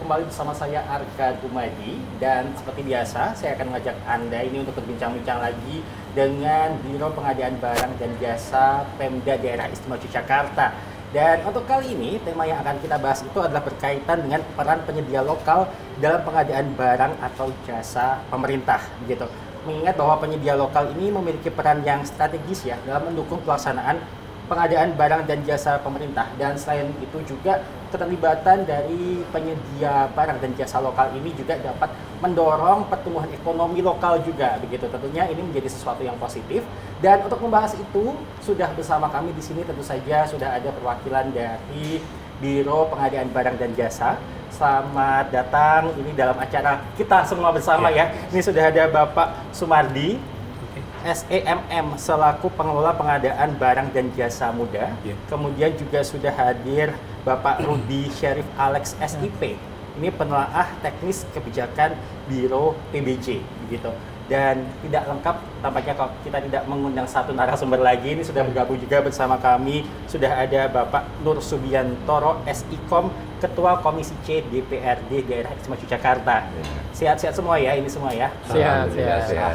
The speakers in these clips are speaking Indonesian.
kembali bersama saya Arga Gumadi, dan seperti biasa saya akan mengajak Anda ini untuk berbincang-bincang lagi dengan Biro Pengadaan Barang dan Jasa Pemda Daerah Istimewa Yogyakarta. Dan untuk kali ini tema yang akan kita bahas itu adalah berkaitan dengan peran penyedia lokal dalam pengadaan barang atau jasa pemerintah, begitu. Mengingat bahwa penyedia lokal ini memiliki peran yang strategis ya dalam mendukung pelaksanaan pengadaan barang dan jasa pemerintah, dan selain itu juga keterlibatan dari penyedia barang dan jasa lokal ini juga dapat mendorong pertumbuhan ekonomi lokal juga, begitu. Tentunya ini menjadi sesuatu yang positif, dan untuk membahas itu sudah bersama kami di sini tentu saja sudah ada perwakilan dari Biro Pengadaan Barang dan Jasa. Selamat datang ini dalam acara kita semua bersama ya. Ini sudah ada Bapak Sumardi SEMM selaku pengelola pengadaan barang dan jasa muda. Kemudian juga sudah hadir Bapak Rudi Syarif Alex SIP. Ini penelaah teknis kebijakan Biro PBJ, begitu. Dan tidak lengkap tampaknya kalau kita tidak mengundang satu narasumber lagi. Ini sudah bergabung juga bersama kami. Sudah ada Bapak Nur Subiantoro SIKOM, Ketua Komisi C DPRD Daerah Istimewa Yogyakarta. Sehat-sehat semua ya, ini semua ya? Sehat.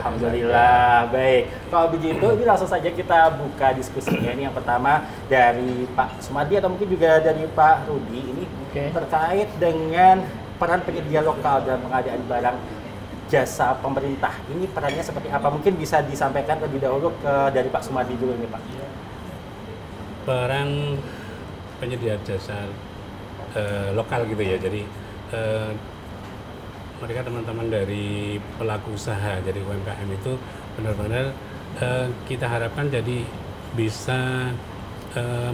Alhamdulillah, baik. Kalau begitu, ini langsung saja kita buka diskusinya. Ini yang pertama dari Pak Sumardi atau mungkin juga dari Pak Rudi. Ini terkait dengan peran penyedia lokal dalam pengadaan barang jasa pemerintah. Ini perannya seperti apa? Mungkin bisa disampaikan terlebih dahulu dari Pak Sumardi dulu nih, Pak. Peran penyedia jasa lokal gitu ya. Jadi mereka teman-teman dari pelaku usaha, jadi UMKM itu benar-benar kita harapkan jadi bisa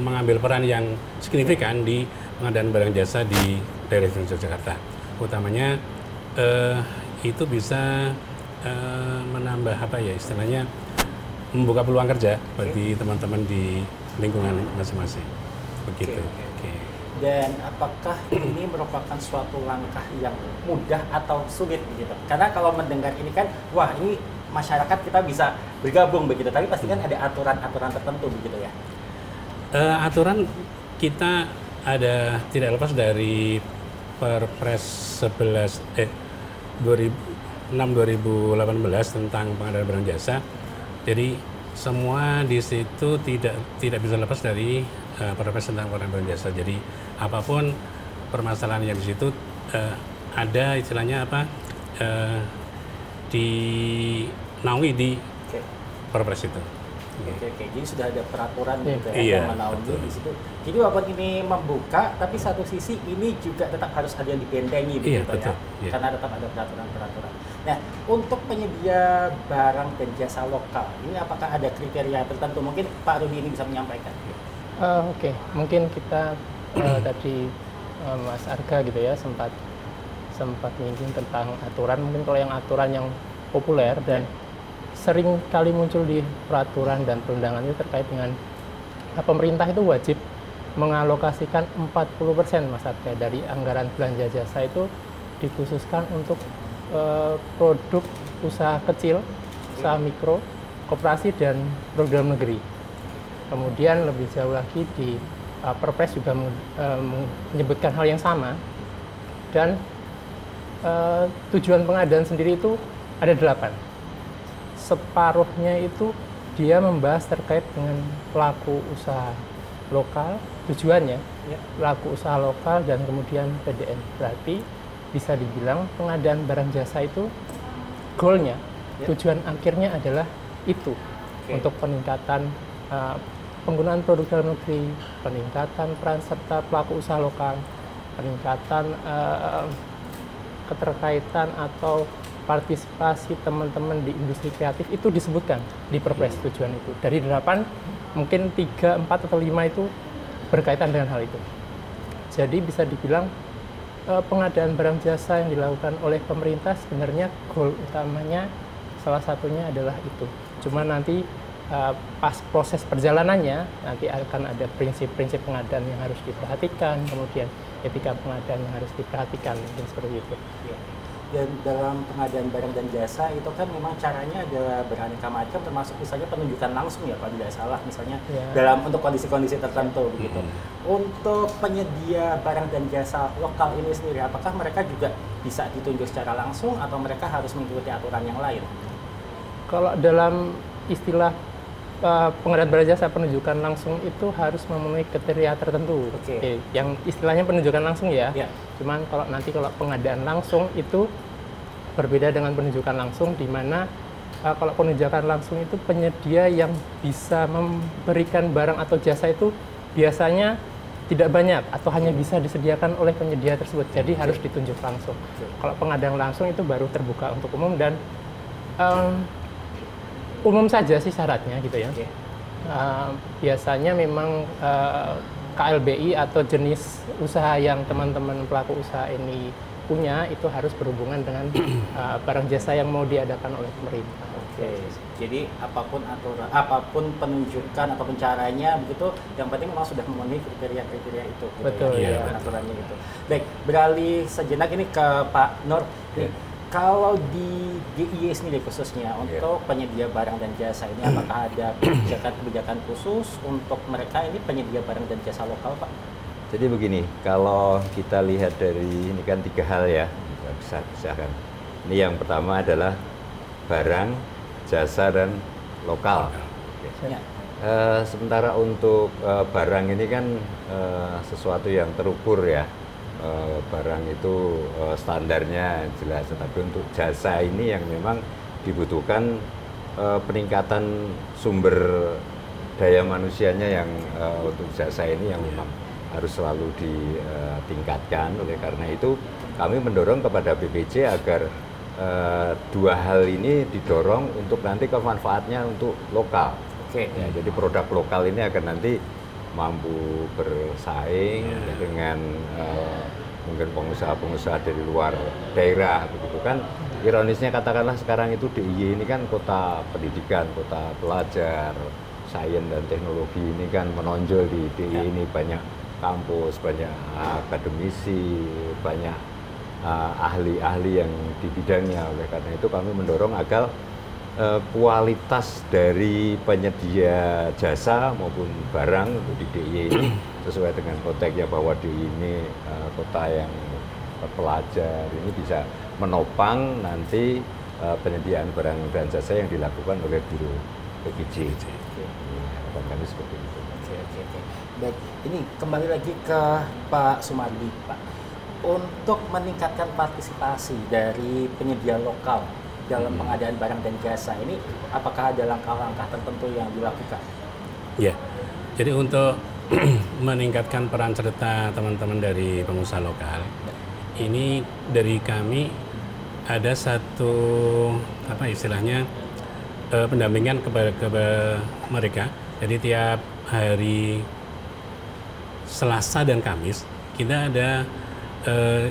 mengambil peran yang signifikan di pengadaan barang jasa di daerah istimewa Yogyakarta. Utamanya itu bisa menambah apa ya istilahnya, membuka peluang kerja bagi teman-teman di lingkungan masing-masing. Begitu. Dan apakah ini merupakan suatu langkah yang mudah atau sulit begitu? Karena kalau mendengar ini kan, wah ini masyarakat kita bisa bergabung begitu, tapi pasti kan ada aturan-aturan tertentu begitu ya? Aturan kita ada tidak lepas dari Perpres 6/2018 tentang pengadaan barang jasa. Jadi semua di situ tidak bisa lepas dari Perpres tentang pengadaan barang jasa. Jadi apapun permasalahan yang di situ ada istilahnya apa dinaungi di Perpres itu. Oke. Jadi sudah ada peraturan gitu ya, yang menaungi di situ. Jadi walaupun ini membuka, tapi satu sisi ini juga tetap harus ada yang dibentengi begitu ya. Karena tetap ada peraturan-peraturan. Nah, untuk penyedia barang dan jasa lokal, ini apakah ada kriteria tertentu? Mungkin Pak Rudi ini bisa menyampaikan. Oke. Mungkin kita tadi Mas Arga gitu ya sempat menyinggung tentang aturan. Mungkin kalau yang aturan yang populer dan sering kali muncul di peraturan dan perundangan itu terkait dengan pemerintah itu wajib mengalokasikan 40% Mas Arga dari anggaran belanja jasa itu dikhususkan untuk produk usaha kecil, usaha mikro, koperasi dan program negeri. Kemudian lebih jauh lagi di Perpres juga menyebutkan hal yang sama, dan tujuan pengadaan sendiri itu ada 8. Separuhnya itu dia membahas terkait dengan pelaku usaha lokal, tujuannya pelaku usaha lokal dan kemudian PDN. Berarti bisa dibilang pengadaan barang jasa itu goalnya, tujuan akhirnya adalah itu, untuk peningkatan penggunaan produk dalam negeri, peningkatan peran serta pelaku usaha lokal, peningkatan keterkaitan atau partisipasi teman-teman di industri kreatif itu disebutkan di Perpres tujuan itu. Dari 8, mungkin 3, 4, atau 5 itu berkaitan dengan hal itu. Jadi bisa dibilang pengadaan barang jasa yang dilakukan oleh pemerintah sebenarnya goal utamanya salah satunya adalah itu. Cuma nanti pas proses perjalanannya nanti akan ada prinsip-prinsip pengadaan yang harus diperhatikan, kemudian etika pengadaan yang harus diperhatikan, mungkin seperti itu. dan dalam pengadaan barang dan jasa itu kan memang caranya adalah beraneka macam, termasuk misalnya penunjukan langsung ya kalau tidak salah, misalnya dalam untuk kondisi-kondisi tertentu begitu. Untuk penyedia barang dan jasa lokal ini sendiri, apakah mereka juga bisa ditunjuk secara langsung atau mereka harus mengikuti aturan yang lain? Kalau dalam istilah pengadaan barang jasa penunjukan langsung itu harus memenuhi kriteria tertentu. Yang istilahnya penunjukan langsung ya. Cuman kalau pengadaan langsung itu berbeda dengan penunjukan langsung, di mana kalau penunjukan langsung itu penyedia yang bisa memberikan barang atau jasa itu biasanya tidak banyak atau hanya bisa disediakan oleh penyedia tersebut. Jadi harus ditunjuk langsung. Kalau pengadaan langsung itu baru terbuka untuk umum dan umum saja sih syaratnya gitu ya. Biasanya memang KLBI atau jenis usaha yang teman-teman pelaku usaha ini punya itu harus berhubungan dengan barang jasa yang mau diadakan oleh pemerintah. Jadi apapun aturan, apapun penunjukan ataupun caranya begitu, yang penting memang sudah memenuhi kriteria-kriteria itu. Gitu. Betul. Aturannya itu. Baik, beralih sejenak ini ke Pak Nur. Kalau di DIY sendiri khususnya untuk penyedia barang dan jasa ini, apakah ada kebijakan khusus untuk mereka ini penyedia barang dan jasa lokal, Pak? Jadi begini, kalau kita lihat dari ini kan 3 hal ya, bisa pisahkan. Ini yang pertama adalah barang, jasa, dan lokal. Sementara untuk barang ini kan sesuatu yang terukur ya. Barang itu standarnya jelas, tetapi untuk jasa ini yang memang dibutuhkan peningkatan sumber daya manusianya yang untuk jasa ini yang memang harus selalu ditingkatkan. Oleh karena itu kami mendorong kepada BPJ agar 2 hal ini didorong untuk nanti kemanfaatnya untuk lokal. Ya, jadi produk lokal ini akan nanti mampu bersaing dengan mungkin pengusaha-pengusaha dari luar daerah begitu kan. Ironisnya katakanlah sekarang itu DIY ini kan kota pendidikan, kota pelajar, sains dan teknologi ini kan menonjol di DIY ini, banyak kampus, banyak akademisi, banyak ahli-ahli yang di bidangnya. Oleh karena itu kami mendorong agar kualitas dari penyedia jasa maupun barang untuk di DIY ini sesuai dengan konteksnya, bahwa DIY ini kota yang pelajar ini bisa menopang nanti penyediaan barang dan jasa yang dilakukan oleh Biro PPJ. Harapan kami seperti itu. Baik, ini kembali lagi ke Pak Sumardi, Pak. Untuk meningkatkan partisipasi dari penyedia lokal dalam pengadaan barang dan jasa ini, apakah ada langkah-langkah tertentu yang dilakukan? Ya, jadi untuk meningkatkan peran serta teman-teman dari pengusaha lokal, ini dari kami ada satu pendampingan kepada mereka. Jadi tiap hari Selasa dan Kamis kita ada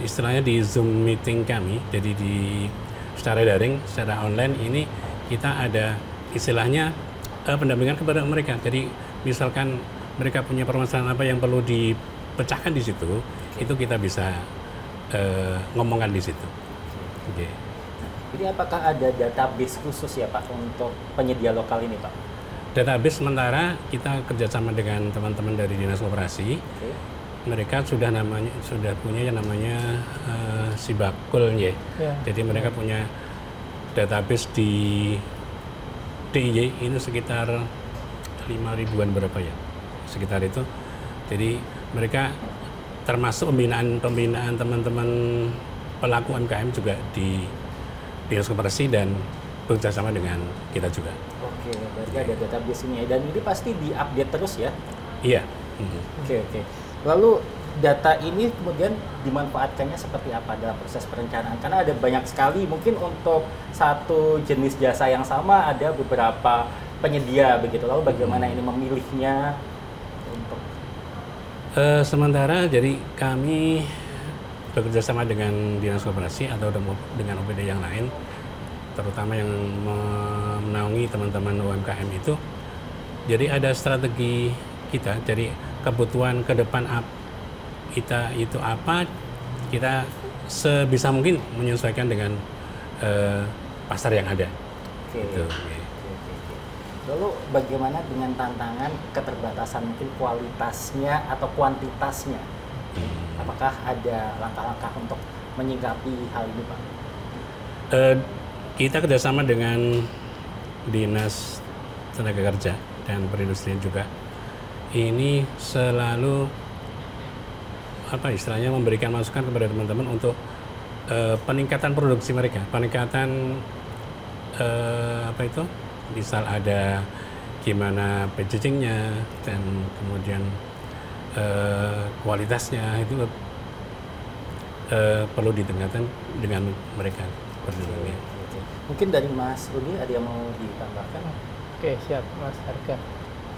istilahnya di Zoom meeting kami, jadi di secara daring, secara online ini kita ada istilahnya pendampingan kepada mereka. Jadi misalkan mereka punya permasalahan apa yang perlu dipecahkan di situ, itu kita bisa ngomongkan di situ. Jadi apakah ada database khusus ya Pak untuk penyedia lokal ini, Pak? Database sementara kita kerjasama dengan teman-teman dari Dinas Koperasi. Mereka sudah punya yang namanya Sibakul ya. Jadi mereka punya database di DIY ini sekitar 5.000-an berapa ya, sekitar itu. Jadi mereka termasuk pembinaan teman-teman pelaku UMKM juga di Dinas Koperasi dan bekerjasama dengan kita juga. Berarti ada database ini dan ini pasti diupdate terus ya? Iya. Lalu data ini kemudian dimanfaatkannya seperti apa dalam proses perencanaan? Karena ada banyak sekali, mungkin untuk satu jenis jasa yang sama ada beberapa penyedia begitu. Lalu bagaimana ini memilihnya? Untuk sementara jadi kami bekerja sama dengan Dinas Koperasi atau dengan OPD yang lain, terutama yang menaungi teman-teman UMKM itu. Jadi ada strategi kita, jadi kebutuhan ke depan kita itu apa, kita sebisa mungkin menyesuaikan dengan pasar yang ada. Oke. Gitu. Oke. Lalu bagaimana dengan tantangan keterbatasan mungkin kualitasnya atau kuantitasnya? Apakah ada langkah-langkah untuk menyikapi hal ini, Pak? Kita kerjasama dengan Dinas Tenaga Kerja dan Perindustrian juga. Ini selalu istilahnya memberikan masukan kepada teman-teman untuk peningkatan produksi mereka, peningkatan misal ada gimana packagingnya dan kemudian kualitasnya itu perlu ditingkatkan dengan mereka berdua. Mungkin dari Mas Rudi ada yang mau ditambahkan? Oke, siap Mas Arga.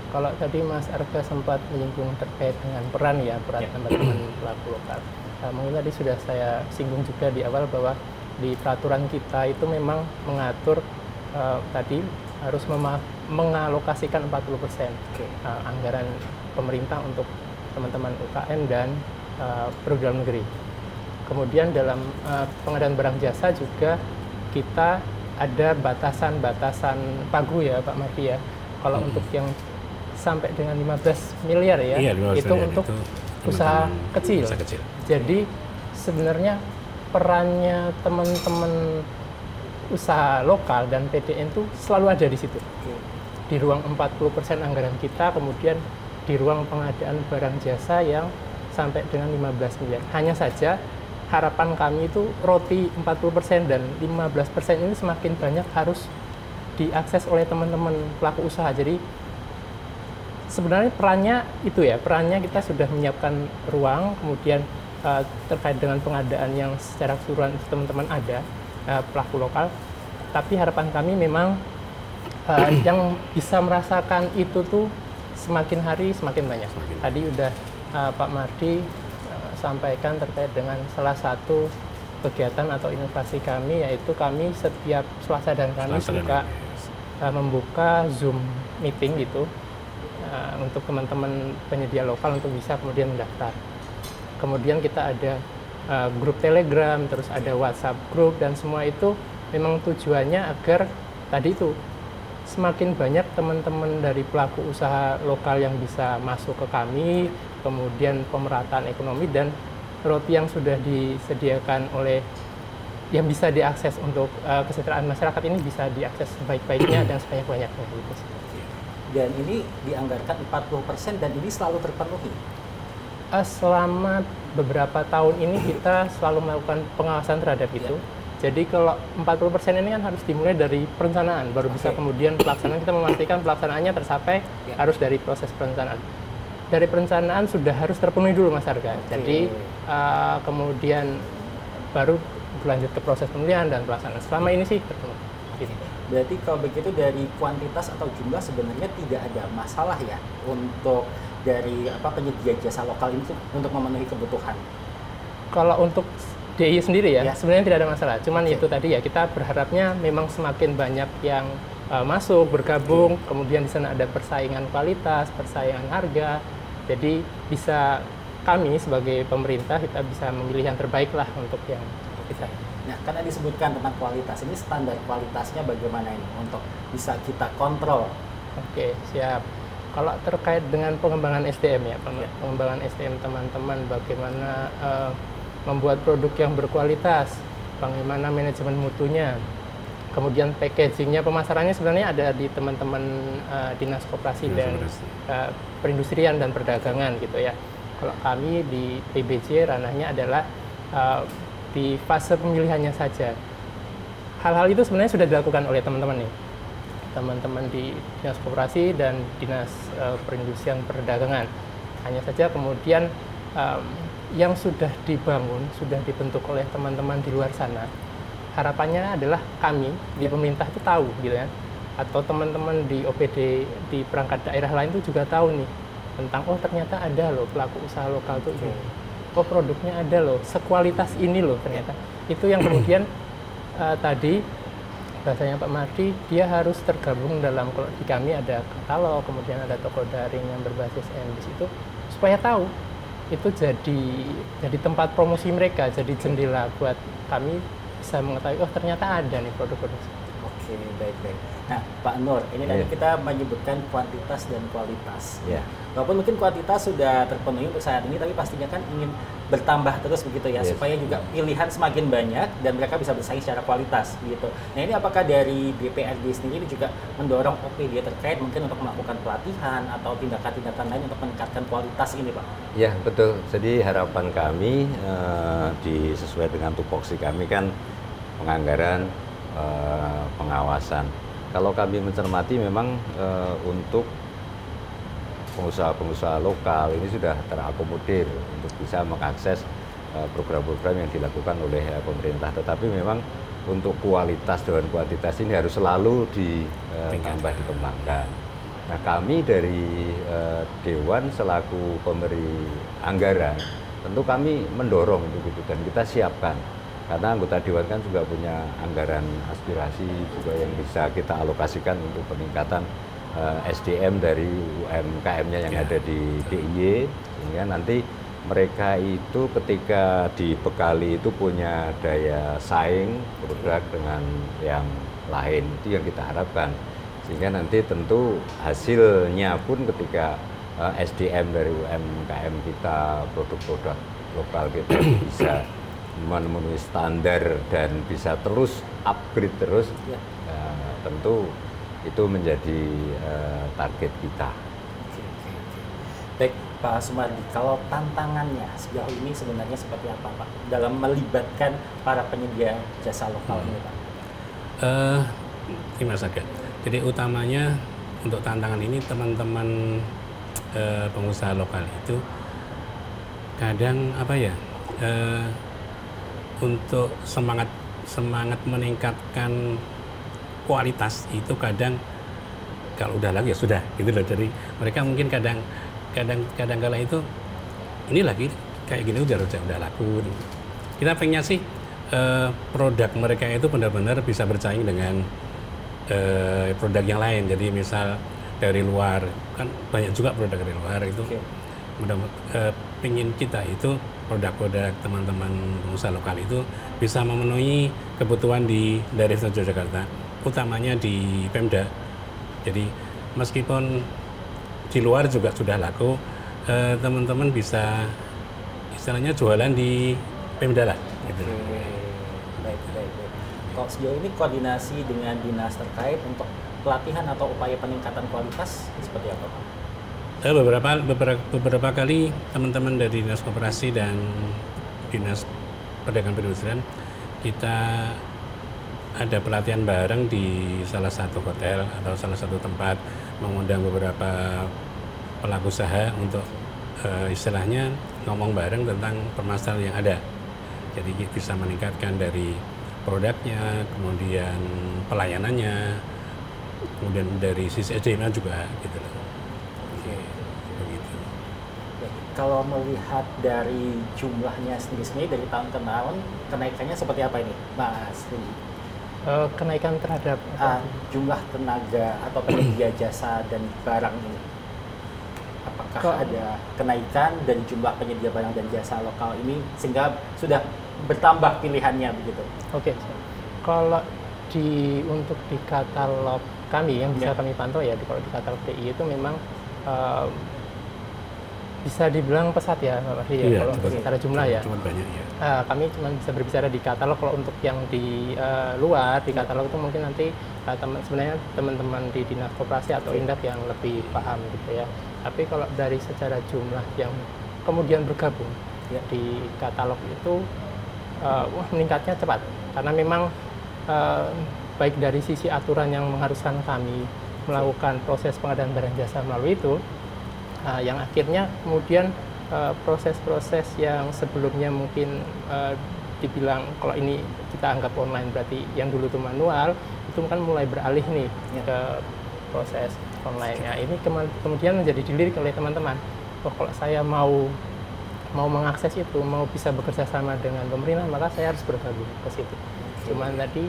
Kalau tadi Mas Arga sempat menyinggung terkait dengan peran teman-teman pelaku lokal. Mungkin tadi sudah saya singgung juga di awal bahwa di peraturan kita itu memang mengatur tadi harus mengalokasikan 40% anggaran pemerintah untuk teman-teman UKM dan perguruan negeri. Kemudian dalam pengadaan barang jasa juga kita ada batasan-batasan pagu ya Pak Mardi ya. Kalau untuk yang sampai dengan 15 miliar ya, iya, 15 itu miliar untuk itu usaha kecil. Jadi sebenarnya perannya teman-teman usaha lokal dan PDN itu selalu ada di situ. Di ruang 40% anggaran kita, kemudian di ruang pengadaan barang jasa yang sampai dengan 15 miliar. Hanya saja harapan kami itu roti 40% dan 15% ini semakin banyak harus diakses oleh teman-teman pelaku usaha. Jadi sebenarnya perannya itu ya, perannya kita sudah menyiapkan ruang, kemudian terkait dengan pengadaan yang secara keseluruhan teman-teman ada pelaku lokal. Tapi harapan kami memang yang bisa merasakan itu tuh semakin hari semakin banyak. Tadi udah Pak Mardi sampaikan terkait dengan salah satu kegiatan atau inovasi kami, yaitu kami setiap Selasa dan Kamis suka membuka Zoom meeting gitu untuk teman-teman penyedia lokal untuk bisa kemudian mendaftar. Kemudian kita ada grup Telegram, terus ada WhatsApp group, dan semua itu memang tujuannya agar tadi itu semakin banyak teman-teman dari pelaku usaha lokal yang bisa masuk ke kami, kemudian pemerataan ekonomi dan roti yang sudah disediakan oleh yang bisa diakses untuk kesejahteraan masyarakat ini bisa diakses sebaik-baiknya dan sebanyak-banyaknya gitu. Dan ini dianggarkan 40% dan ini selalu terpenuhi? Selama beberapa tahun ini kita selalu melakukan pengawasan terhadap itu. Jadi kalau 40% ini kan harus dimulai dari perencanaan, baru bisa kemudian pelaksanaan. Kita memastikan pelaksanaannya tercapai harus dari proses perencanaan. Dari perencanaan sudah harus terpenuhi dulu Mas Arga. Jadi kemudian baru berlanjut ke proses pemilihan dan pelaksanaan. Selama ini sih terpenuhi. Gitu. Berarti kalau begitu dari kuantitas atau jumlah sebenarnya tidak ada masalah ya untuk dari penyedia jasa lokal ini untuk memenuhi kebutuhan. Kalau untuk DIY sendiri ya, sebenarnya tidak ada masalah. Cuman itu tadi ya, kita berharapnya memang semakin banyak yang masuk, bergabung, kemudian di sana ada persaingan kualitas, persaingan harga. Jadi bisa kami sebagai pemerintah kita bisa memilih yang terbaik lah untuk yang kita. Nah, karena disebutkan tentang kualitas, ini standar kualitasnya bagaimana ini untuk bisa kita kontrol? Oke, siap. Kalau terkait dengan pengembangan SDM ya, pengembangan SDM teman-teman, bagaimana membuat produk yang berkualitas, bagaimana manajemen mutunya, kemudian packagingnya, pemasarannya sebenarnya ada di teman-teman Dinas Koperasi dan Perindustrian dan Perdagangan gitu ya. Kalau kami di PBJ ranahnya adalah di fase pemilihannya saja. Hal-hal itu sebenarnya sudah dilakukan oleh teman-teman nih, teman-teman di Dinas Koperasi dan Dinas Perindustrian Perdagangan. Hanya saja kemudian yang sudah dibangun, sudah dibentuk oleh teman-teman di luar sana, harapannya adalah kami di pemerintah itu tahu gitu ya, atau teman-teman di OPD di perangkat daerah lain itu juga tahu nih tentang ternyata ada loh pelaku usaha lokal tuh ini, produknya ada loh, sekualitas ini loh ternyata. Itu yang kemudian tadi bahasanya Pak Mardi, dia harus tergabung dalam, kalau di kami ada katalog, kemudian ada toko daring yang berbasis MBIS itu, supaya tahu itu jadi tempat promosi mereka, jadi jendela buat kami bisa mengetahui oh ternyata ada nih produk-produk. Oke, baik-baik. Nah, Pak Nur, ini tadi Iya. kita menyebutkan kuantitas dan kualitas. Iya. Walaupun mungkin kuantitas sudah terpenuhi untuk saat ini, tapi pastinya kan ingin bertambah terus begitu ya, Yes. supaya juga pilihan semakin banyak dan mereka bisa bersaing secara kualitas gitu. Nah, ini apakah dari BPRD sendiri juga mendorong OPD terkait mungkin untuk melakukan pelatihan atau tindakan-tindakan lain untuk meningkatkan kualitas ini, Pak? Ya betul. Jadi harapan kami sesuai dengan tupoksi kami kan penganggaran, pengawasan. Kalau kami mencermati memang untuk pengusaha-pengusaha lokal ini sudah terakomodir untuk bisa mengakses program-program yang dilakukan oleh pemerintah. Tetapi memang untuk kualitas dan kuantitas ini harus selalu ditambah dikembangkan. Nah kami dari Dewan selaku pemberi anggaran tentu kami mendorong untuk itu dan kita siapkan. Karena anggota Dewan kan juga punya anggaran aspirasi juga yang bisa kita alokasikan untuk peningkatan SDM dari UMKM-nya yang ada di DIY, sehingga nanti mereka itu ketika dibekali itu punya daya saing produk dengan yang lain, itu yang kita harapkan. Sehingga nanti tentu hasilnya pun ketika SDM dari UMKM kita, produk-produk lokal kita bisa memenuhi standar dan bisa terus upgrade terus, Ya. tentu itu menjadi target kita. Oke. Baik, Pak Sumardi, kalau tantangannya sejauh ini sebenarnya seperti apa, Pak, dalam melibatkan para penyedia jasa lokal ini, Pak? Gimana saja. Jadi utamanya untuk tantangan ini teman-teman pengusaha lokal itu kadang apa ya, untuk semangat meningkatkan kualitas itu kadang kalau udah laku ya sudah gitu loh. Jadi mereka mungkin kadang kala itu ini lagi kayak gini udah laku. Kita pengennya sih produk mereka itu benar-benar bisa bersaing dengan produk yang lain. Jadi misal dari luar kan banyak juga produk dari luar itu. Oke. Pingin kita itu produk-produk teman-teman pengusaha lokal itu bisa memenuhi kebutuhan di daerah Yogyakarta, utamanya di Pemda. Jadi meskipun di luar juga sudah laku, teman-teman bisa istilahnya jualan di Pemda lah. Gitu. Oke. Baik. Kalau sejauh ini koordinasi dengan dinas terkait untuk pelatihan atau upaya peningkatan kualitas seperti apa, Pak? Beberapa kali teman-teman dari Dinas Koperasi dan Dinas Perdagangan Perindustrian kita ada pelatihan bareng di salah satu hotel atau salah satu tempat, mengundang beberapa pelaku usaha untuk istilahnya ngomong bareng tentang permasalahan yang ada. Jadi bisa meningkatkan dari produknya, kemudian pelayanannya, kemudian dari sisi SDM juga gitu loh. Begitu. Kalau melihat dari jumlahnya sendiri dari tahun ke tahun, kenaikannya seperti apa ini, Mas Rudi? Kenaikan terhadap Jumlah tenaga atau penyedia jasa dan barang ini, apakah ada kenaikan dari jumlah penyedia barang dan jasa lokal ini sehingga sudah bertambah pilihannya begitu? Oke. Kalau untuk di katalog kami yang bisa kami pantau ya, kalau di katalog TI itu memang bisa dibilang pesat ya, Pak Mardi, ya, kalau untuk secara jumlah ya. Cuman banyak ya. Kami cuma bisa berbicara di katalog. Kalau untuk yang di luar di katalog itu mungkin nanti sebenarnya teman-teman di Dinas Koperasi atau Indap yang lebih paham gitu ya. Tapi kalau dari secara jumlah yang kemudian bergabung di katalog itu meningkatnya cepat karena memang baik dari sisi aturan yang mengharuskan kami melakukan proses pengadaan barang jasa melalui itu, yang akhirnya kemudian proses-proses yang sebelumnya mungkin dibilang kalau ini kita anggap online berarti yang dulu itu manual, itu kan mulai beralih nih ke proses online. Ya, ini kemudian menjadi dilirik oleh teman-teman. Oh, kalau saya mau mengakses itu, mau bisa bekerja sama dengan pemerintah, maka saya harus bergabung ke situ. Cuman tadi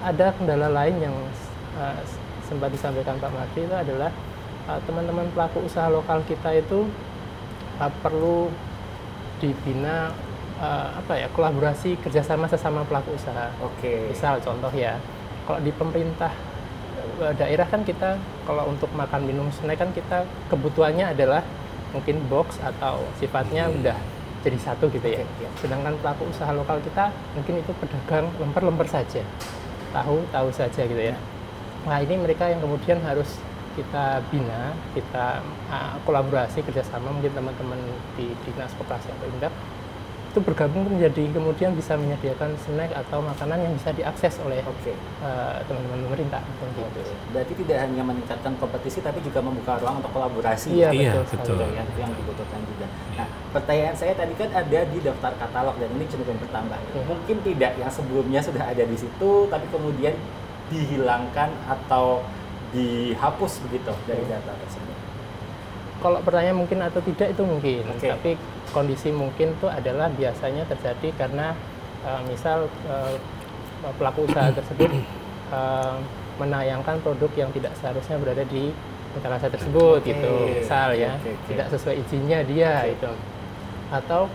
ada kendala lain yang sempat disampaikan Pak Mardi, itu adalah teman-teman pelaku usaha lokal kita itu perlu dibina kolaborasi kerjasama sesama pelaku usaha. Oke. Misal contoh ya, kalau di pemerintah daerah kan kita kalau untuk makan minum snack kan kita kebutuhannya adalah mungkin box atau sifatnya udah jadi satu gitu ya. Sedangkan pelaku usaha lokal kita mungkin itu pedagang lemper-lemper saja, tahu saja gitu ya. Nah ini mereka yang kemudian harus kita bina, kita kolaborasi kerjasama mungkin teman-teman di Dinas Koperasi atau Pemda itu bergabung menjadi kemudian bisa menyediakan snack atau makanan yang bisa diakses oleh teman-teman pemerintah. Gitu. Berarti tidak hanya meningkatkan kompetisi tapi juga membuka ruang untuk kolaborasi. Iya, betul. Ya, yang dibutuhkan juga. Nah, pertanyaan saya tadi kan ada di daftar katalog dan ini cenderung bertambah. Mungkin tidak yang sebelumnya sudah ada di situ tapi kemudian dihilangkan atau dihapus begitu dari data tersebut. Kalau pertanyaan mungkin atau tidak itu mungkin, tapi kondisi mungkin itu adalah biasanya terjadi karena misal pelaku usaha tersebut menayangkan produk yang tidak seharusnya berada di mitra rasa tersebut gitu, misal ya tidak sesuai izinnya dia itu, atau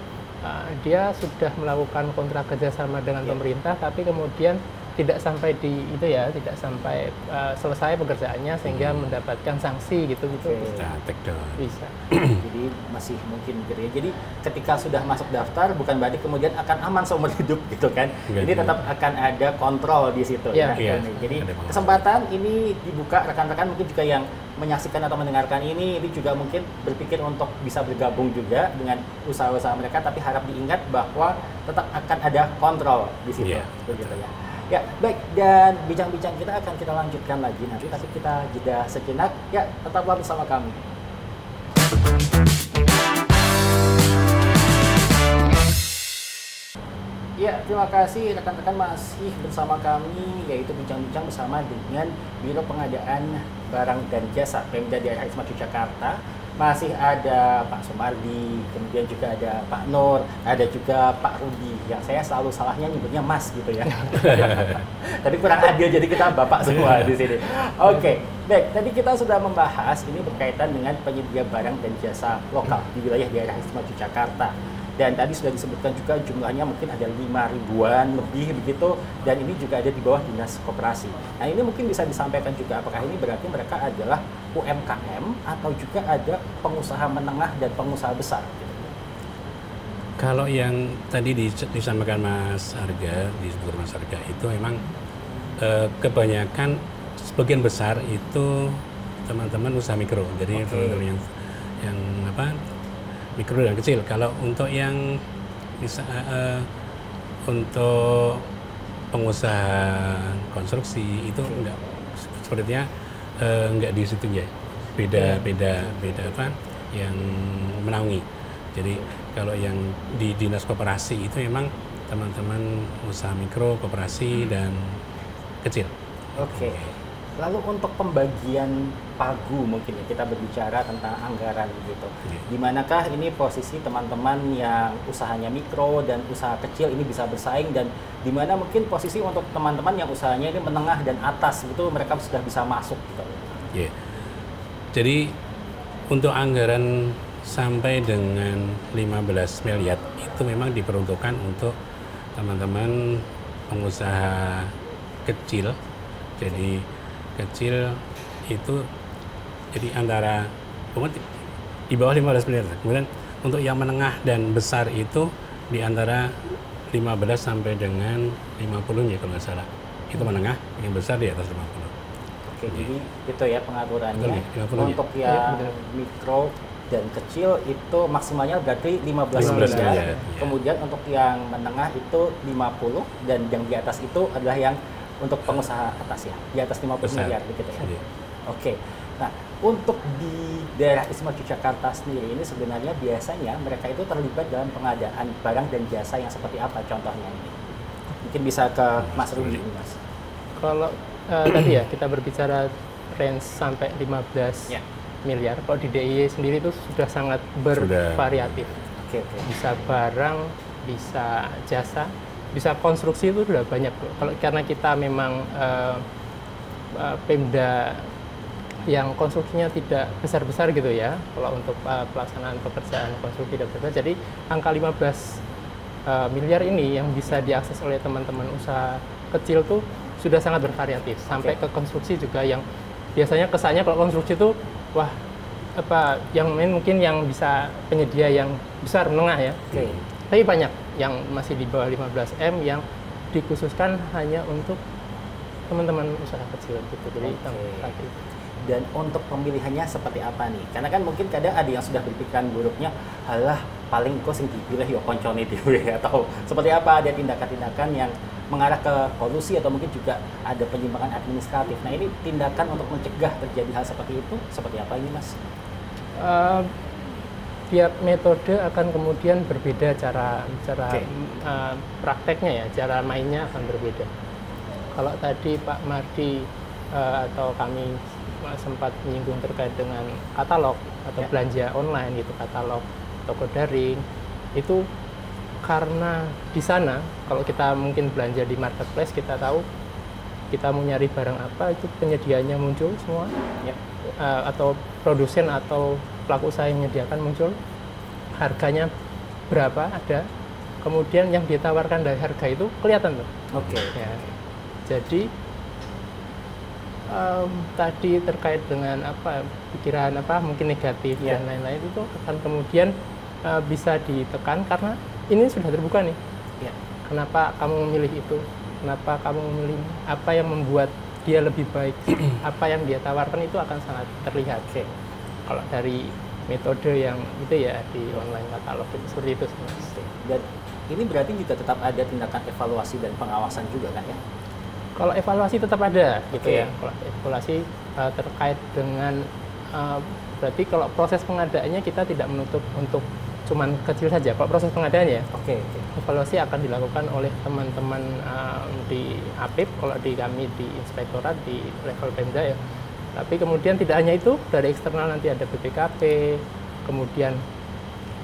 dia sudah melakukan kontrak kerjasama dengan pemerintah tapi kemudian tidak sampai di itu ya, tidak sampai selesai pekerjaannya sehingga mendapatkan sanksi gitu. Bisa take down. Bisa. Jadi masih mungkin gitu ya. Jadi ketika sudah masuk daftar bukan berarti kemudian akan aman seumur hidup gitu kan. Ini tetap akan ada kontrol di situ ya. Jadi kesempatan ini dibuka rekan-rekan mungkin juga yang menyaksikan atau mendengarkan ini juga mungkin berpikir untuk bisa bergabung juga dengan usaha-usaha mereka tapi harap diingat bahwa tetap akan ada kontrol di situ. Begitu ya. Ya, baik, dan bincang-bincang kita akan kita lanjutkan lagi nanti, tapi kita jeda sejenak. Ya, tetaplah bersama kami. Ya, terima kasih rekan-rekan masih bersama kami, yaitu bincang-bincang bersama dengan Biro Pengadaan Barang dan Jasa Pemda Daerah Istimewa Yogyakarta. Masih ada Pak Sumardi, kemudian juga ada Pak Nur, ada juga Pak Rudi, yang saya selalu salahnya nyebutnya Mas gitu ya. Tapi kurang adil, jadi kita Bapak semua di sini. Oke, baik. Tadi kita sudah membahas ini berkaitan dengan penyedia barang dan jasa lokal di wilayah Daerah Istimewa Yogyakarta. Dan tadi sudah disebutkan juga jumlahnya mungkin ada 5.000-an lebih begitu, dan ini juga ada di bawah Dinas Koperasi. Nah ini mungkin bisa disampaikan juga, apakah ini berarti mereka adalah UMKM atau juga ada pengusaha menengah dan pengusaha besar? Gitu. Kalau yang tadi disampaikan Mas Arga, disebut Mas Arga itu memang kebanyakan sebagian besar itu teman-teman usaha mikro. Jadi teman-teman yang mikro dan kecil. Kalau untuk yang untuk pengusaha konstruksi itu enggak, sepertinya enggak di situ ya. Beda apa yang menaungi. Jadi kalau yang di Dinas Koperasi itu memang teman-teman usaha mikro, koperasi dan kecil. Oke. Lalu untuk pembagian pagu mungkin ya, kita berbicara tentang anggaran gitu. Di manakah ini posisi teman-teman yang usahanya mikro dan usaha kecil ini bisa bersaing, dan di mana mungkin posisi untuk teman-teman yang usahanya ini menengah dan atas itu mereka sudah bisa masuk gitu. Jadi untuk anggaran sampai dengan 15 miliar itu memang diperuntukkan untuk teman-teman pengusaha kecil. Jadi kecil itu jadi antara di bawah 15 miliar. Kemudian untuk yang menengah dan besar itu di antara 15 sampai dengan 50 ya kalau nggak salah. Itu menengah, yang besar di atas 50. Oke, jadi itu ya pengaturannya. Untuk yang mikro dan kecil itu maksimalnya berarti 15 miliar. Kemudian untuk yang menengah itu 50, dan yang di atas itu adalah yang untuk pengusaha atas ya, di atas 50 miliar begitu ya. Oke. Nah, untuk di daerah Istimewa Yogyakarta sendiri ini sebenarnya biasanya mereka itu terlibat dalam pengadaan barang dan jasa yang seperti apa contohnya ini? Mungkin bisa ke Mas Rudi, Mas. Kalau tadi ya kita berbicara range sampai 15 miliar. Kalau di DIY sendiri itu sudah sangat bervariatif. Bisa barang, bisa jasa, bisa konstruksi, itu sudah banyak. Kalau karena kita memang Pemda yang konstruksinya tidak besar-besar gitu ya. Kalau untuk pelaksanaan pekerjaan konstruksi tidak besar, jadi angka 15 miliar ini yang bisa diakses oleh teman-teman usaha kecil tuh sudah sangat bervariatif. Sampai ke konstruksi juga yang biasanya kesannya kalau konstruksi itu wah apa yang mungkin yang bisa penyedia yang besar menengah ya. Tapi banyak yang masih di bawah 15 M yang dikhususkan hanya untuk teman-teman usaha kecil gitu. Jadi dan untuk pemilihannya seperti apa nih? Karena kan mungkin kadang ada yang sudah berpikiran buruknya, halah paling kok sing dipilih ya koncone dhewe atau seperti apa, ada tindakan-tindakan yang mengarah ke kolusi atau mungkin juga ada penyimpangan administratif. Nah, ini tindakan untuk mencegah terjadi hal seperti itu seperti apa ini, Mas? Tiap metode akan kemudian berbeda cara prakteknya ya, cara mainnya akan berbeda. Kalau tadi Pak Mardi atau kami sempat menyinggung terkait dengan katalog atau belanja online gitu, katalog toko daring, itu karena di sana kalau kita mungkin belanja di marketplace, kita tahu kita mau nyari barang apa itu penyediaannya muncul semua atau produsen atau pelaku usaha yang menyediakan muncul, harganya berapa ada, kemudian yang ditawarkan dari harga itu kelihatan tuh. Ya. Jadi tadi terkait dengan apa pikiran apa mungkin negatif dan lain-lain itu akan kemudian bisa ditekan karena ini sudah terbuka nih. Kenapa kamu memilih itu? Kenapa kamu memilih apa yang membuat dia lebih baik? Apa yang dia tawarkan itu akan sangat terlihat. Kalau dari metode yang itu ya di online katalog itu seperti itu. Dan ini berarti juga tetap ada tindakan evaluasi dan pengawasan juga kan ya? Kalau evaluasi tetap ada gitu ya. Kalau evaluasi terkait dengan berarti kalau proses pengadaannya kita tidak menutup untuk cuman kecil saja. Kalau proses pengadaannya evaluasi akan dilakukan oleh teman-teman di APIP, kalau di kami di inspektorat di level Pemda ya. Tapi kemudian tidak hanya itu, dari eksternal nanti ada BPKP. Kemudian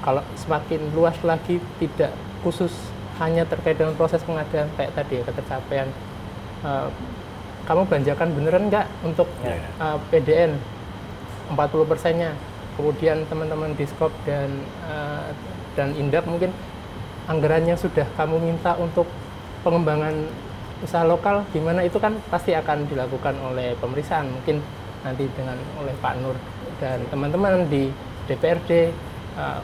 kalau semakin luas lagi tidak khusus hanya terkait dengan proses pengadaan kayak tadi ya, ketercapaian kamu belanjakan beneran nggak untuk PDN 40%-nya, kemudian teman-teman Diskop dan Indap mungkin anggarannya sudah kamu minta untuk pengembangan usaha lokal gimana, itu kan pasti akan dilakukan oleh pemeriksaan mungkin nanti oleh Pak Nur dan teman-teman di DPRD.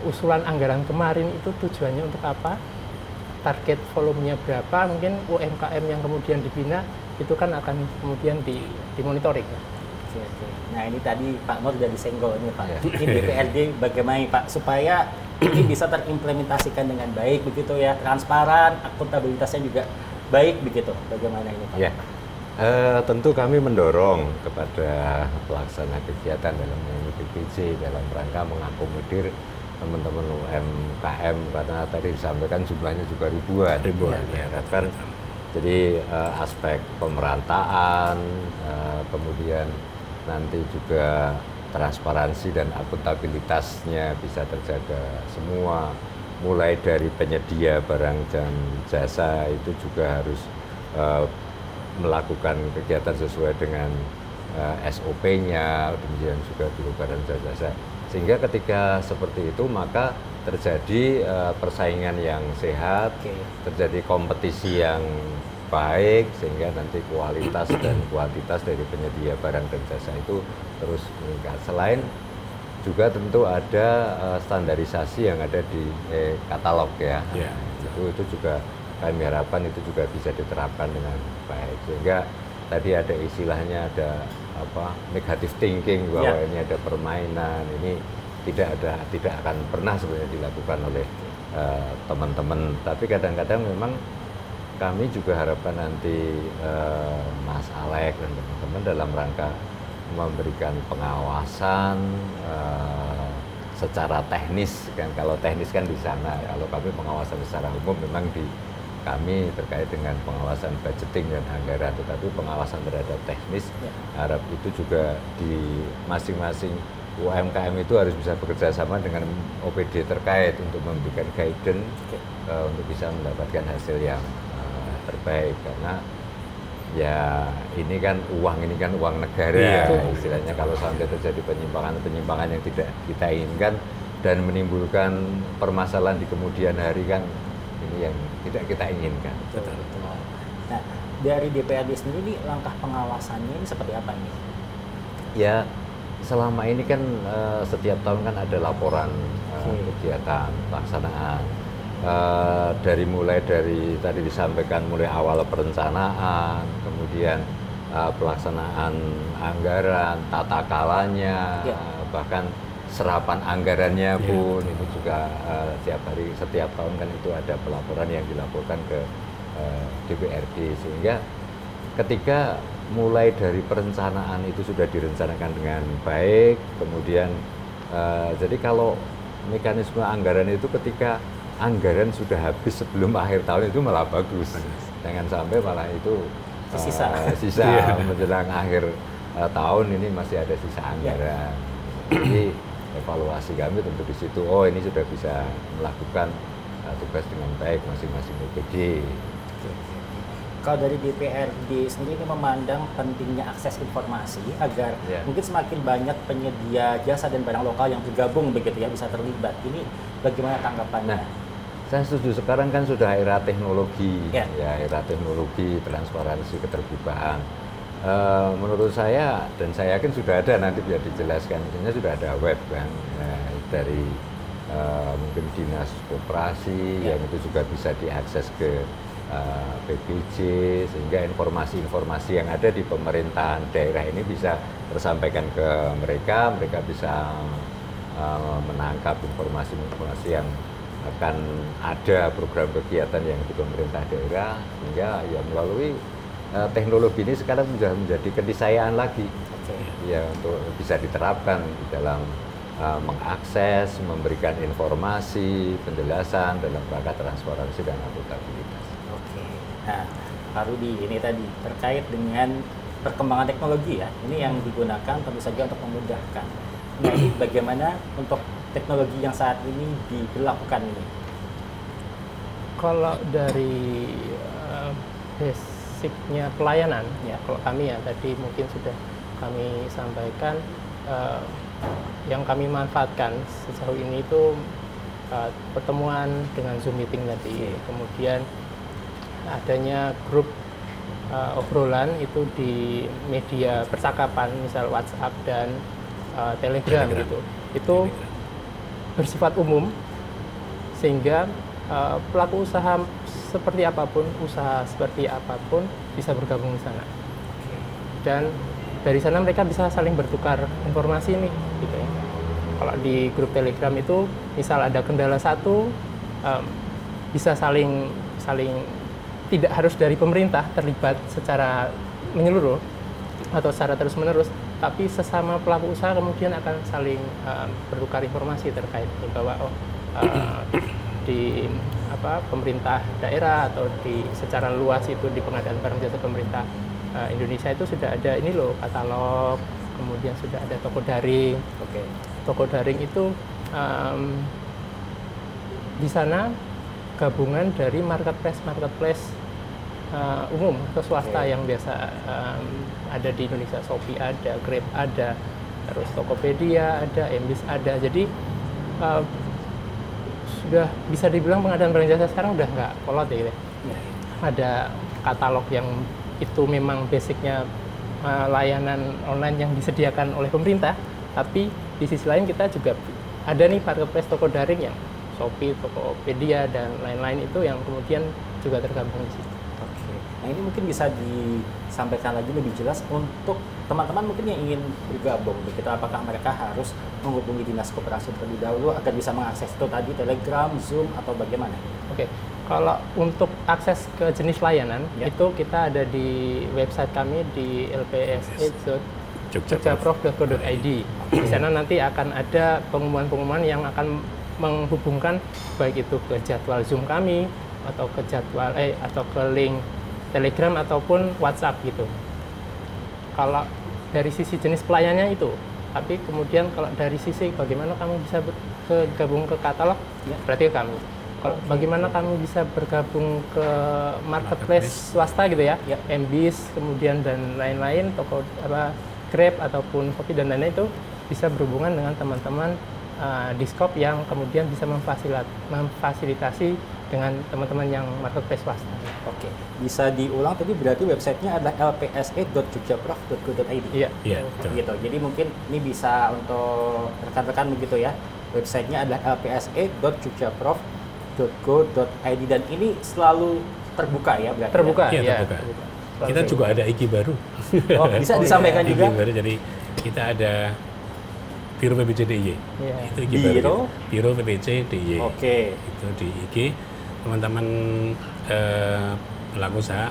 Usulan anggaran kemarin itu tujuannya untuk apa, target volumenya berapa, mungkin UMKM yang kemudian dibina itu kan akan kemudian dimonitoring. Nah ini tadi Pak Nur sudah disenggol nih Pak. Di DPRD bagaimana Pak supaya ini bisa terimplementasikan dengan baik begitu ya, transparan, akuntabilitasnya juga baik begitu. Bagaimana ini Pak? Tentu kami mendorong kepada pelaksana kegiatan dalam PPJ dalam rangka mengakomodir teman-teman UMKM karena tadi disampaikan jumlahnya juga ribuan ya kan. Jadi aspek pemerataan, kemudian nanti juga transparansi dan akuntabilitasnya bisa terjaga semua, mulai dari penyedia barang dan jasa itu juga harus melakukan kegiatan sesuai dengan SOP-nya, kemudian juga dulu barang dan jasa. Sehingga ketika seperti itu maka terjadi persaingan yang sehat, terjadi kompetisi yang baik, sehingga nanti kualitas dan kuantitas dari penyedia barang dan jasa itu terus meningkat. Selain juga tentu ada standarisasi yang ada di katalog ya. Itu juga kami harapkan itu juga bisa diterapkan dengan baik, sehingga tadi ada istilahnya ada negative thinking bahwa ini ada permainan, ini tidak akan pernah sebenarnya dilakukan oleh teman-teman. Tapi kadang-kadang memang kami juga harapkan nanti Mas Alek dan teman-teman dalam rangka memberikan pengawasan secara teknis kan. Kalau teknis kan di sana, kalau kami pengawasan secara umum memang di kami terkait dengan pengawasan budgeting dan anggaran, tetapi pengawasan terhadap teknis harap itu juga di masing-masing UMKM itu harus bisa bekerja sama dengan OPD terkait untuk memberikan guidance untuk bisa mendapatkan hasil yang terbaik, karena ya ini kan uang negara, Iya. istilahnya kalau sampai terjadi penyimpangan yang tidak kita inginkan dan menimbulkan permasalahan di kemudian hari kan ini yang tidak kita inginkan. Betul. Nah, dari DPRD sendiri langkah pengawasannya ini seperti apa nih? Ya, selama ini kan setiap tahun kan ada laporan kegiatan pelaksanaan. Mulai dari tadi disampaikan mulai awal perencanaan, kemudian pelaksanaan anggaran, tata kalanya, bahkan serapan anggarannya pun itu juga setiap tahun kan itu ada pelaporan yang dilaporkan ke DPRD, sehingga ketika mulai dari perencanaan itu sudah direncanakan dengan baik, kemudian jadi kalau mekanisme anggaran itu ketika anggaran sudah habis sebelum akhir tahun itu malah bagus, jangan sampai malah itu sisa menjelang akhir tahun ini masih ada sisa anggaran. Jadi evaluasi kami tentu di situ, oh ini sudah bisa melakukan tugas dengan baik masing-masing OPD. Kalau dari DPRD sendiri ini memandang pentingnya akses informasi agar mungkin semakin banyak penyedia jasa dan barang lokal yang tergabung begitu ya bisa terlibat. Ini bagaimana tanggapannya? Nah, saya setuju, sekarang kan sudah era teknologi, ya era teknologi, transparansi, keterbukaan. Menurut saya, dan saya yakin sudah ada, nanti biar dijelaskan, intinya sudah ada web kan, dari mungkin dinas koperasi yang itu juga bisa diakses ke PBJ, sehingga informasi-informasi yang ada di pemerintahan daerah ini bisa tersampaikan ke mereka bisa menangkap informasi-informasi yang akan ada program kegiatan yang di pemerintah daerah, sehingga ya melalui teknologi ini sekarang sudah menjadi keniscayaan lagi, ya untuk bisa diterapkan di dalam mengakses, memberikan informasi, penjelasan dalam rangka transparansi dan akuntabilitas. Nah, Pak Rudi, ini tadi terkait dengan perkembangan teknologi ya, ini yang digunakan tentu saja untuk memudahkan. Nah, ini bagaimana untuk teknologi yang saat ini diberlakukan ini? Kalau dari basicnya pelayanan, ya kalau kami ya tadi mungkin sudah kami sampaikan, yang kami manfaatkan sejauh ini itu pertemuan dengan Zoom meeting tadi, kemudian adanya grup obrolan itu di media percakapan, misal WhatsApp dan Telegram gitu. Itu bersifat umum sehingga pelaku usaha seperti apapun, usaha seperti apapun bisa bergabung di sana. Dan dari sana mereka bisa saling bertukar informasi nih, gitu ya. Kalau di grup Telegram itu, misal ada kendala satu, bisa saling tidak harus dari pemerintah terlibat secara menyeluruh atau secara terus-menerus, tapi sesama pelaku usaha kemudian akan saling bertukar informasi terkait bahwa di pemerintah daerah atau secara luas itu di pengadaan barang jasa pemerintah Indonesia itu sudah ada ini loh katalog, kemudian sudah ada toko daring. Toko daring itu di sana gabungan dari marketplace umum atau swasta yang biasa ada di Indonesia. Shopee ada, Grab ada, terus Tokopedia ada, Embis ada. Jadi sudah bisa dibilang pengadaan barang jasa sekarang udah nggak kolot ya, gitu. Ada katalog yang itu memang basicnya layanan online yang disediakan oleh pemerintah, tapi di sisi lain kita juga ada nih marketplace toko daring yang Shopee, Tokopedia dan lain-lain itu yang kemudian juga tergabung di situ. Nah, ini mungkin bisa disampaikan lagi lebih jelas untuk teman-teman mungkin yang ingin bergabung begitu, apakah mereka harus menghubungi dinas koperasi terlebih dahulu agar bisa mengakses itu tadi Telegram, Zoom atau bagaimana? Kalau untuk akses ke jenis layanan itu kita ada di website kami di lpse.jogjaprof.co.id. Di sana nanti akan ada pengumuman-pengumuman yang akan menghubungkan baik itu ke jadwal Zoom kami atau ke jadwal atau ke link Telegram ataupun WhatsApp gitu. Kalau dari sisi jenis pelayanannya itu, tapi kemudian kalau dari sisi bagaimana kamu bisa gabung ke katalog, berarti kami. Kalau bagaimana kami bisa bergabung ke marketplace swasta gitu ya, Yap. MBIS, kemudian dan lain-lain, toko Grab ataupun Shopee dan lain-lain itu bisa berhubungan dengan teman-teman Diskop yang kemudian bisa memfasilitasi dengan teman-teman yang marketplace swasta. Oke, bisa diulang tadi berarti websitenya adalah lpsa.jogjaprof.go.id. Iya. Iya, betul. Gitu. Jadi mungkin ini bisa untuk rekan-rekan begitu ya. Websitenya adalah lpsa.jogjaprof.go.id dan ini selalu terbuka ya berarti. Terbuka, Iya, ya. terbuka. Kita juga ada IG baru. Ya? Oh, bisa disampaikan IG juga. baru, jadi kita ada Biro PPC DIY. Iya. Itu IG baru. Biro? Biro PPC DIY. Oke. Itu di IG. Teman-teman pelaku usaha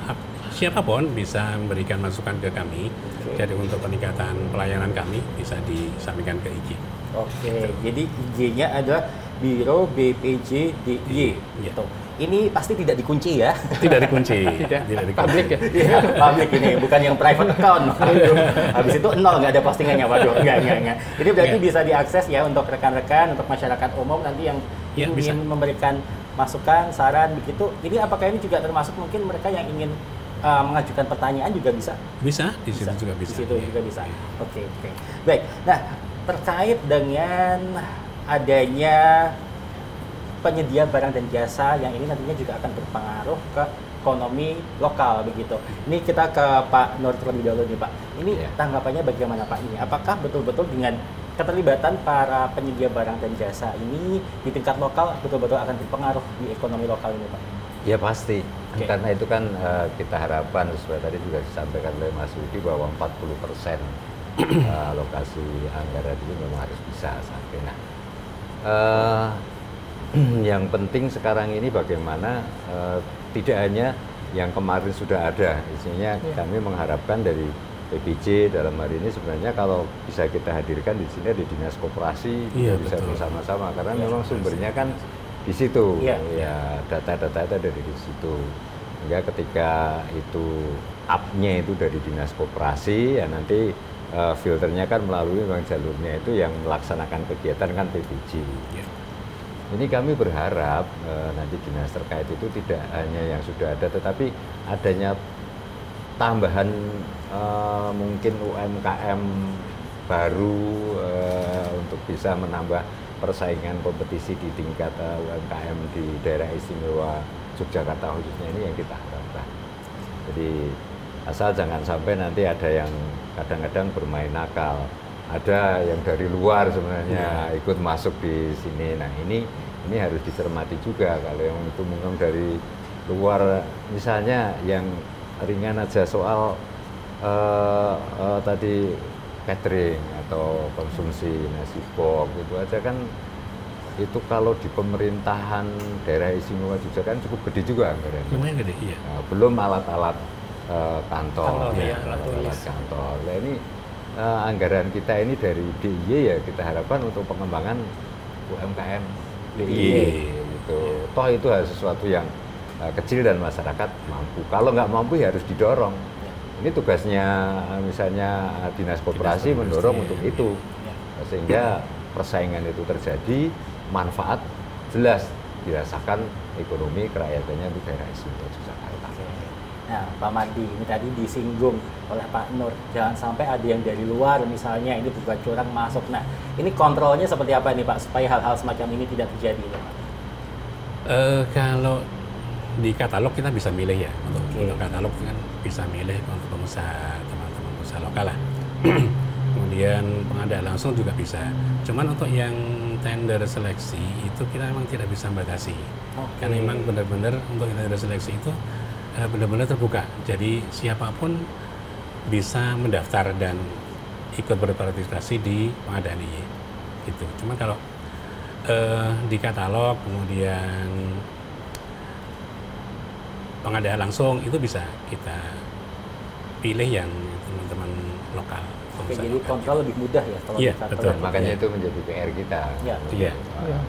siapapun bisa memberikan masukan ke kami. Jadi untuk peningkatan pelayanan kami bisa disampaikan ke IG. Oke. Jadi IG-nya adalah Biro BPJ DIY. Iya. Gitu. Ini pasti tidak dikunci ya. Tidak dikunci. Tidak. dikunci. Publik ya. Iya, public ini, bukan yang private account. Waduh. Habis itu nol, nggak ada postingannya. Waduh, enggak. Jadi berarti bisa diakses ya untuk rekan-rekan, untuk masyarakat umum nanti yang Ya, ingin bisa. memberikan masukan, saran begitu. Ini apakah ini juga termasuk mungkin mereka yang ingin mengajukan pertanyaan juga bisa? Bisa, di situ juga bisa. Di situ Iya. juga bisa. Oke. Baik. Nah, terkait dengan adanya penyedia barang dan jasa yang ini nantinya juga akan berpengaruh ke ekonomi lokal begitu. Ini kita ke Pak Nur terlebih dahulu nih Pak. Ini Ya. tanggapannya bagaimana Pak ini? Apakah betul-betul dengan keterlibatan para penyedia barang dan jasa ini di tingkat lokal betul-betul akan berpengaruh di ekonomi lokal ini Pak? Ya pasti, Oke. karena itu kan kita harapkan sesuai tadi juga disampaikan oleh Mas Rudi bahwa 40% alokasi anggaran itu memang harus bisa sampai. Nah, yang penting sekarang ini bagaimana tidak hanya yang kemarin sudah ada, isinya kami mengharapkan dari PPJ dalam hari ini sebenarnya kalau bisa kita hadirkan di sini di dinas koperasi Iya, bisa betul. bersama-sama karena memang sumbernya kan di situ, Iya. ya data-data itu dari di situ. Sehingga ketika itu up-nya itu dari dinas koperasi, ya nanti filternya kan melalui memang jalurnya itu yang melaksanakan kegiatan kan PPJ. Iya. Ini kami berharap nanti dinas terkait itu tidak hanya yang sudah ada, tetapi adanya tambahan mungkin UMKM baru untuk bisa menambah persaingan kompetisi di tingkat UMKM di daerah istimewa Yogyakarta khususnya ini yang kita harapkan. Jadi asal jangan sampai nanti ada yang kadang-kadang bermain nakal, ada yang dari luar sebenarnya ikut masuk di sini. Nah ini harus dicermati juga kalau yang itu mungkin dari luar, misalnya yang ringan aja soal tadi catering atau konsumsi nasi pok itu aja kan, itu kalau di pemerintahan daerah istimewa Jogja kan cukup gede juga anggarannya. Lumayan gede, iya. Nah, belum alat-alat kantor, Kantor, ya, alat kantor. Nah ini anggaran kita ini dari DIY ya kita harapkan untuk pengembangan UMKM DIY gitu. Toh itu harus sesuatu yang kecil dan masyarakat mampu. Kalau nggak mampu ya harus didorong. Ini tugasnya misalnya dinas koperasi mendorong untuk itu, sehingga persaingan itu terjadi, manfaat jelas dirasakan ekonomi kerakyatannya di daerah istimewa Yogyakarta. Nah, Pak Mardi, ini tadi disinggung oleh Pak Nur, jangan sampai ada yang dari luar misalnya ini bukan curang masuk. Nah, ini kontrolnya seperti apa nih Pak supaya hal-hal semacam ini tidak terjadi ya, Pak? Kalau di katalog kita bisa milih ya, untuk katalog kan bisa milih untuk pengusaha, teman-teman pengusaha lokal lah. Kemudian pengadaan langsung juga bisa. Cuman untuk yang tender seleksi itu kita memang tidak bisa batasi. Karena memang benar-benar untuk tender seleksi itu benar-benar terbuka. Jadi siapapun bisa mendaftar dan ikut berpartisipasi di pengadaan ini. Gitu. Cuman kalau di katalog kemudian pengadaan langsung itu bisa kita pilih yang teman-teman lokal. Oke, jadi kontrol lebih mudah ya kalau Iya, di katalog. betul. Makanya Ya. itu menjadi PR kita. Ya. Iya.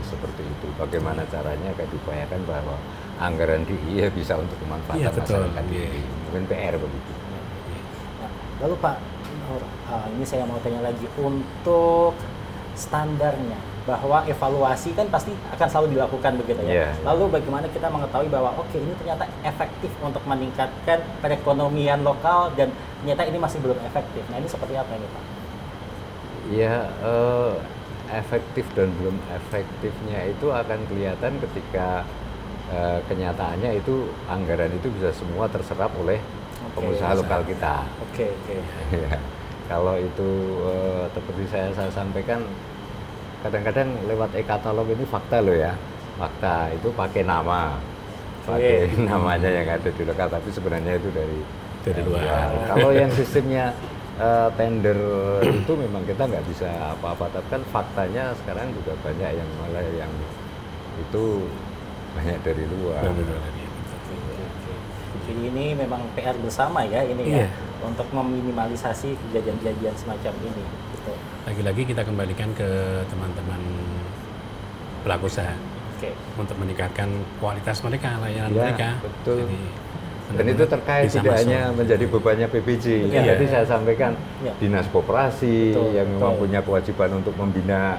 Seperti itu. Bagaimana caranya kayak diupayakan bahwa anggaran DIY bisa untuk kemanfaatan Iya, betul. masyarakat Iya. ini. Mungkin PR begitu. Nah, lalu Pak Nur, ini saya mau tanya lagi untuk standarnya bahwa evaluasi kan pasti akan selalu dilakukan begitu ya. Iya. Lalu bagaimana kita mengetahui bahwa oke ini ternyata efektif untuk meningkatkan perekonomian lokal dan ternyata ini masih belum efektif. Nah ini seperti apa ini Pak? Ya, efektif dan belum efektifnya itu akan kelihatan ketika kenyataannya itu anggaran itu bisa semua terserap oleh pengusaha lokal kita. Oke. Ya, kalau itu seperti saya sampaikan, kadang-kadang lewat e-katalog ini fakta loh ya, fakta itu pakai nama, pakai namanya yang ada di lokal, tapi sebenarnya itu dari luar. Kalau yang sistemnya tender itu memang kita nggak bisa apa-apa, tapi kan faktanya sekarang juga banyak yang malah yang itu banyak dari luar. Jadi ini memang PR bersama ya ini ya untuk meminimalisasi kejadian-kejadian semacam ini. Gitu. Lagi-lagi kita kembalikan ke teman-teman pelaku usaha untuk meningkatkan kualitas mereka, layanan mereka. Betul. Jadi, dan itu terkait tidak hanya menjadi bebannya PPJ. Tadi saya sampaikan dinas koperasi yang memang punya kewajiban untuk membina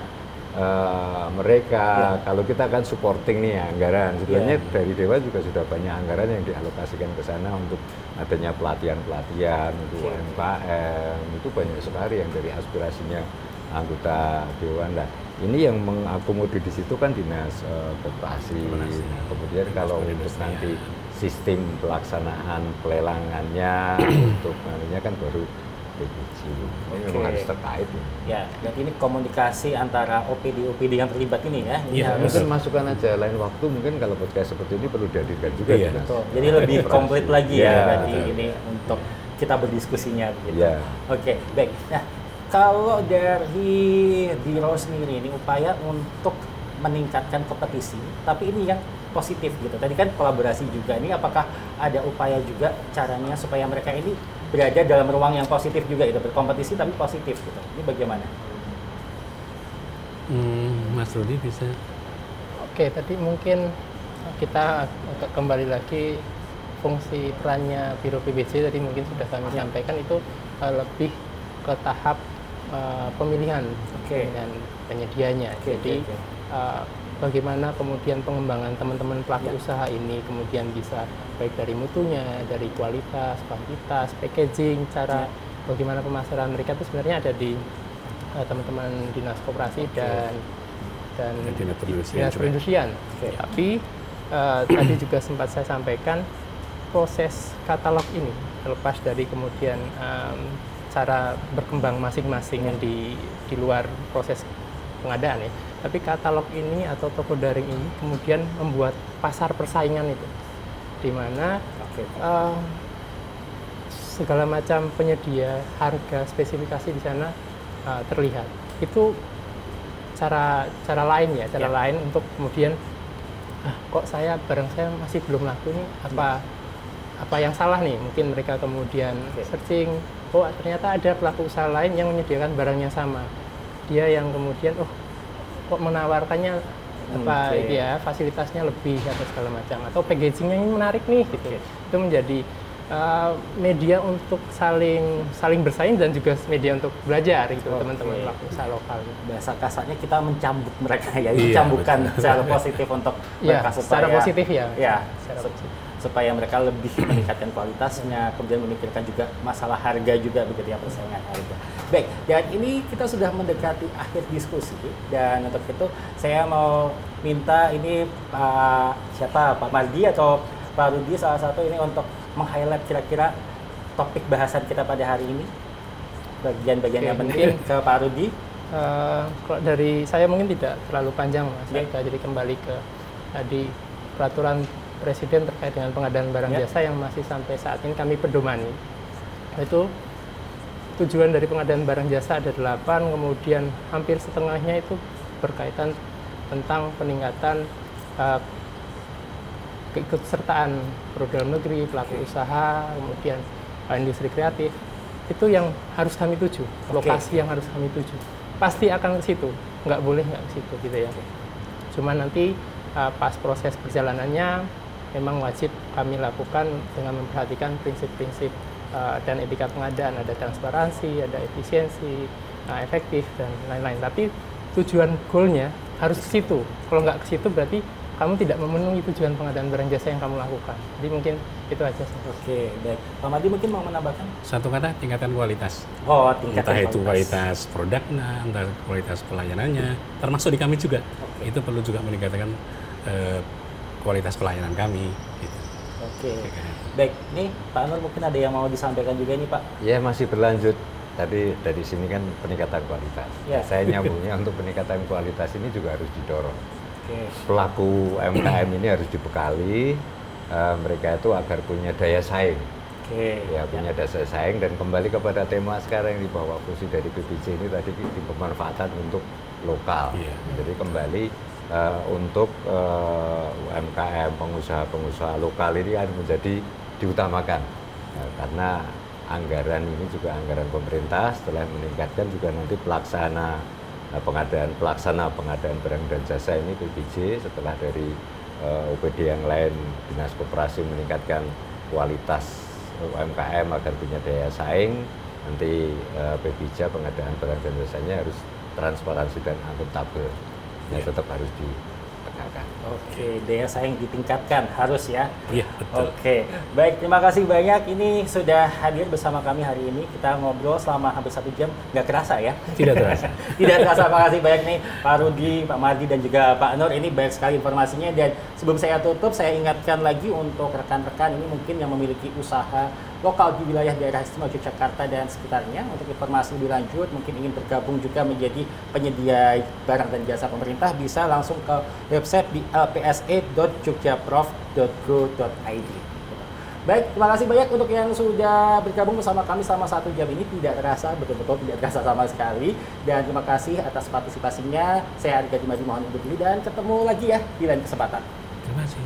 mereka. Kalau kita kan supporting nih anggaran, sebenarnya dari Dewa juga sudah banyak anggaran yang dialokasikan ke sana untuk adanya pelatihan untuk UMKM. Itu banyak sekali yang dari aspirasinya anggota Dewan. Nah, ini yang mengakomodir di situ kan dinas koperasi. Nah, kemudian kalau untuk nanti sistem pelaksanaan pelelangannya untuk nantinya kan baru PPJ. Ini memang harus terkait. Ya, dan ini komunikasi antara OPD yang terlibat ini ya. Iya, mungkin masukan aja lain waktu, mungkin kalau podcast seperti ini perlu dihadirkan juga. Betul. Jadi lebih komplit lagi ya berarti ini untuk kita berdiskusinya gitu. Oke, baik. Nah, kalau dari Biro sendiri ini upaya untuk meningkatkan kompetisi, tapi ini yang positif gitu. Tadi kan kolaborasi juga, ini apakah ada upaya juga caranya supaya mereka ini berada dalam ruang yang positif juga gitu, berkompetisi tapi positif gitu. Ini bagaimana? Mas Rudi bisa. Oke, tadi mungkin kita kembali lagi fungsi perannya Biro PBJ tadi mungkin sudah kami sampaikan itu lebih ke tahap pemilihan dengan penyedianya. Jadi bagaimana kemudian pengembangan teman-teman pelaku usaha ini kemudian bisa baik dari mutunya, dari kualitas, kuantitas, packaging, cara bagaimana pemasaran mereka itu sebenarnya ada di teman-teman dinas koperasi dan dinas perindustrian. Tapi tadi juga sempat saya sampaikan proses katalog ini terlepas dari kemudian cara berkembang masing-masing yang di luar proses pengadaan ya. Tapi katalog ini atau toko daring ini kemudian membuat pasar persaingan itu, di mana segala macam penyedia, harga, spesifikasi di sana terlihat. Itu cara lain ya, lain untuk kemudian kok barang saya masih belum laku nih, apa yang salah nih? Mungkin mereka kemudian searching, oh ternyata ada pelaku usaha lain yang menyediakan barang yang sama. Dia yang kemudian kok menawarkannya fasilitasnya lebih atau segala macam, atau packagingnya ini menarik nih gitu. Itu menjadi media untuk saling bersaing dan juga media untuk belajar gitu teman-teman pelaku usaha lokal. Bahasa kasarnya kita mencambuk mereka ya, mencambukkan secara positif untuk mereka secara positif supaya mereka lebih meningkatkan kualitasnya, kemudian memikirkan juga masalah harga juga begitu ya, persaingan harga. Baik, dan ini kita sudah mendekati akhir diskusi, dan untuk itu saya mau minta ini Pak Mardi atau Pak Rudi salah satu ini untuk meng-highlight kira-kira topik bahasan kita pada hari ini, bagian-bagian yang penting ke Pak Rudi. Kalau dari saya mungkin tidak terlalu panjang Mas, jadi kembali ke tadi peraturan Presiden terkait dengan pengadaan barang jasa yang masih sampai saat ini kami pedomani. Itu tujuan dari pengadaan barang jasa ada 8, kemudian hampir setengahnya itu berkaitan tentang peningkatan keikutsertaan produk dalam negeri, pelaku usaha, kemudian industri kreatif. Itu yang harus kami tuju, lokasi yang harus kami tuju. Pasti akan ke situ, nggak boleh nggak ke situ gitu ya. Cuma nanti pas proses perjalanannya memang wajib kami lakukan dengan memperhatikan prinsip-prinsip dan etika pengadaan, ada transparansi, ada efisiensi, efektif dan lain-lain. Tapi tujuan goalnya harus ke situ. Kalau nggak ke situ berarti kamu tidak memenuhi tujuan pengadaan barang jasa yang kamu lakukan. Jadi mungkin itu aja sih. Oke, baik. Pak Mardi mungkin mau menambahkan? Satu kata, tingkatkan kualitas. Oh, tingkatkan Entah itu kualitas produknya, entah kualitas pelayanannya, termasuk di kami juga. Itu perlu juga meningkatkan kualitas pelayanan kami. Gitu. Oke. Baik, nih Pak Nur mungkin ada yang mau disampaikan juga nih Pak? Ya masih berlanjut. Tadi dari sini kan peningkatan kualitas. Ya. Saya nyambungnya untuk peningkatan kualitas ini juga harus didorong. Oke. Pelaku UMKM ini harus dibekali mereka itu agar punya daya saing. Oke. Ya, punya daya saing dan kembali kepada tema sekarang yang dibawa fungsi dari PPJ ini tadi di pemanfaatan untuk lokal. Iya. Jadi kembali untuk UMKM, pengusaha-pengusaha lokal ini kan menjadi diutamakan karena anggaran ini juga anggaran pemerintah. Setelah meningkatkan juga nanti pelaksana pengadaan barang dan jasa ini PPJ setelah dari OPD yang lain Dinas Koperasi meningkatkan kualitas UMKM agar punya daya saing, nanti PPJ pengadaan barang dan jasanya harus transparansi dan akuntabel, ya tetap harus ditegakkan. Oke, daya saing ditingkatkan harus ya. Iya, betul. Oke, baik, terima kasih banyak. Ini sudah hadir bersama kami hari ini. Kita ngobrol selama hampir 1 jam, nggak kerasa ya? Tidak terasa. Tidak terasa. Terima kasih banyak nih Pak Rudi, Pak Mardi, dan juga Pak Nur. Ini banyak sekali informasinya. Dan sebelum saya tutup, saya ingatkan lagi untuk rekan-rekan ini mungkin yang memiliki usaha lokal di wilayah daerah istimewa Yogyakarta dan sekitarnya. Untuk informasi lebih lanjut, mungkin ingin bergabung juga menjadi penyedia barang dan jasa pemerintah, bisa langsung ke website di lpse.jogjaprof.go.id. Baik, terima kasih banyak untuk yang sudah bergabung bersama kami selama 1 jam ini. Tidak terasa, betul-betul tidak terasa sama sekali. Dan terima kasih atas partisipasinya. Saya Arga Dimadi, mohon undur diri dan ketemu lagi ya di lain kesempatan. Terima kasih.